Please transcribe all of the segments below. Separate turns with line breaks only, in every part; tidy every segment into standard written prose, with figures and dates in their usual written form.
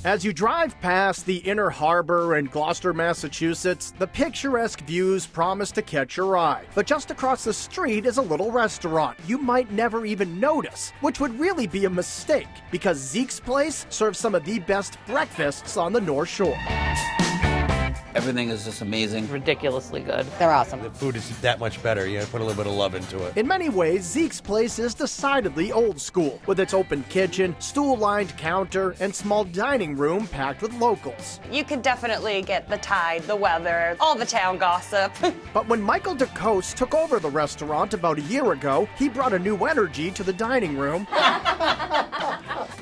As you drive past the Inner Harbor in Gloucester, Massachusetts, the picturesque views promise to catch your eye. But just across the street is a little restaurant you might never even notice, which would really be a mistake, because Zeke's place serves some of the best breakfasts on the North Shore.
Everything is just amazing.
Ridiculously good.
They're awesome.
The food is that much better. You put a little bit of love into it.
In many ways, Zeke's place is decidedly old school, with its open kitchen, stool-lined counter, and small dining room packed with locals.
You could definitely get the tide, the weather, all the town gossip.
But when Michael DeCoste took over the restaurant about a year ago, he brought a new energy to the dining room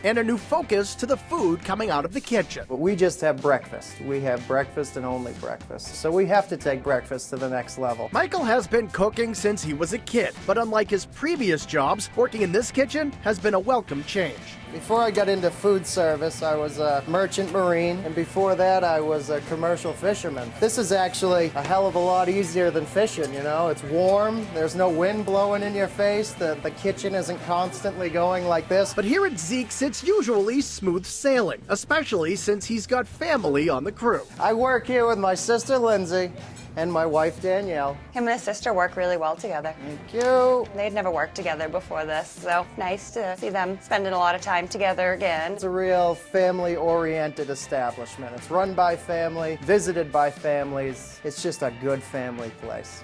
and a new focus to the food coming out of the kitchen.
But we just have breakfast. We have breakfast and only breakfast. So we have to take breakfast to the next level.
Michael has been cooking since he was a kid, but unlike his previous jobs, working in this kitchen has been a welcome change.
Before I got into food service, I was a merchant marine, and before that I was a commercial fisherman. This is actually a hell of a lot easier than fishing, you know? It's warm, there's no wind blowing in your face, the kitchen isn't constantly going like this.
But here at Zeke's, it's usually smooth sailing, especially since he's got family on the crew.
I work here with my sister Lindsay and my wife Danielle.
Him and his sister work really well together.
Thank you.
They'd never worked together before this, so nice to see them spending a lot of time together again.
It's a real family-oriented establishment. It's run by family, visited by families. It's just a good family place.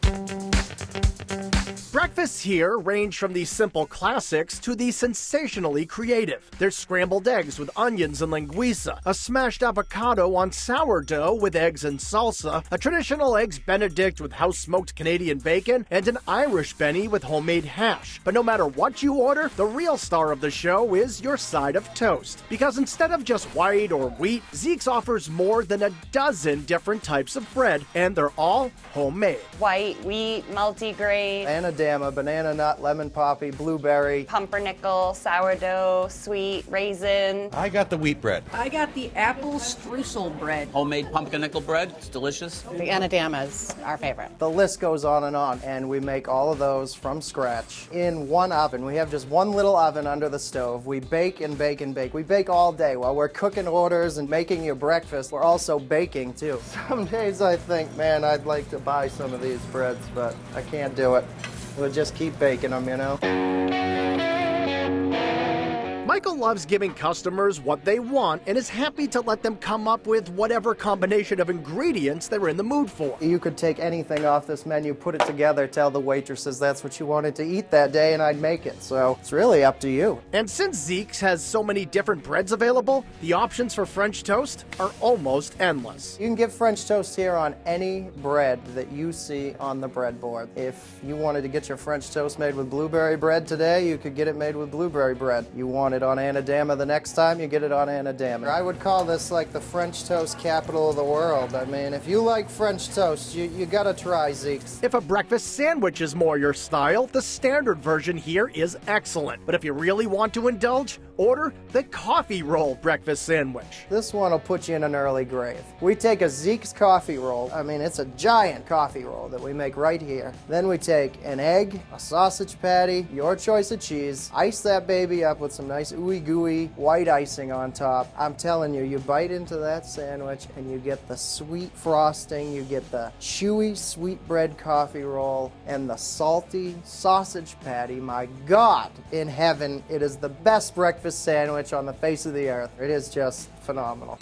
Breakfasts here range from the simple classics to the sensationally creative. There's scrambled eggs with onions and linguiça, a smashed avocado on sourdough with eggs and salsa, a traditional eggs benedict with house-smoked Canadian bacon, and an Irish Benny with homemade hash. But no matter what you order, the real star of the show is your side of toast. Because instead of just white or wheat, Zeke's offers more than a dozen different types of bread, and they're all homemade.
White, wheat, multigrain,
Anadama, banana nut, lemon poppy, blueberry.
pumpernickel, sourdough, sweet, raisin.
I got the wheat bread.
I got the apple streusel bread.
Homemade pumpernickel bread. It's delicious.
The Anadama is our favorite.
The list goes on, and we make all of those from scratch in one oven. We have just one little oven under the stove. We bake and bake and bake. We bake all day while we're cooking orders and making your breakfast. We're also baking too. Some days I think, man, I'd like to buy some of these breads, but I can't do it. We'll just keep baking them, you know?
Michael loves giving customers what they want and is happy to let them come up with whatever combination of ingredients they're in the mood for.
You could take anything off this menu, put it together, tell the waitresses that's what you wanted to eat that day, and I'd make it. So it's really up to you.
And since Zeke's has so many different breads available, the options for French toast are almost endless.
You can get French toast here on any bread that you see on the breadboard. If you wanted to get your French toast made with blueberry bread today, you could get it made with blueberry bread. You want it on Anadama the next time, you get it on Anadama. I would call this like the French toast capital of the world. I mean, if you like French toast, you gotta try Zeke's.
If a breakfast sandwich is more your style, the standard version here is excellent. But if you really want to indulge, order the coffee roll breakfast sandwich.
This one will put you in an early grave. We take a Zeke's coffee roll. I mean, it's a giant coffee roll that we make right here. Then we take an egg, a sausage patty, your choice of cheese, ice that baby up with some nice ooey gooey white icing on top. I'm telling you, you bite into that sandwich and you get the sweet frosting, you get the chewy sweetbread coffee roll, and the salty sausage patty. My God, in heaven, it is the best breakfast sandwich on the face of the earth. It is just phenomenal.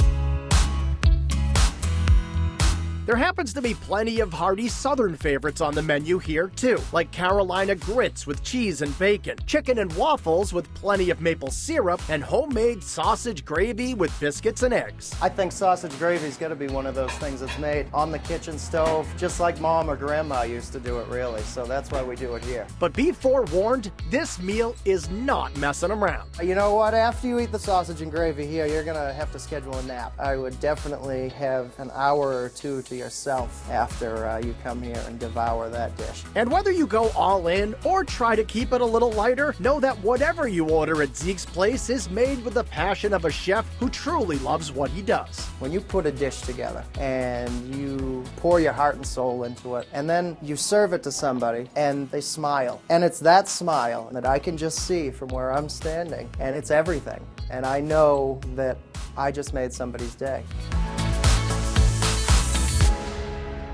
There happens to be plenty of hearty southern favorites on the menu here too, like Carolina grits with cheese and bacon, chicken and waffles with plenty of maple syrup, and homemade sausage gravy with biscuits and eggs.
I think sausage gravy's got to be one of those things that's made on the kitchen stove, just like Mom or Grandma used to do it, really. So that's why we do it here.
But be forewarned, this meal is not messing around.
You know what? After you eat the sausage and gravy here, you're gonna have to schedule a nap. I would definitely have an hour or two to yourself after you come here and devour that dish.
And whether you go all in or try to keep it a little lighter, know that whatever you order at Zeke's place is made with the passion of a chef who truly loves what he does.
When you put a dish together and you pour your heart and soul into it, and then you serve it to somebody and they smile, and it's that smile that I can just see from where I'm standing, and it's everything. And I know that I just made somebody's day.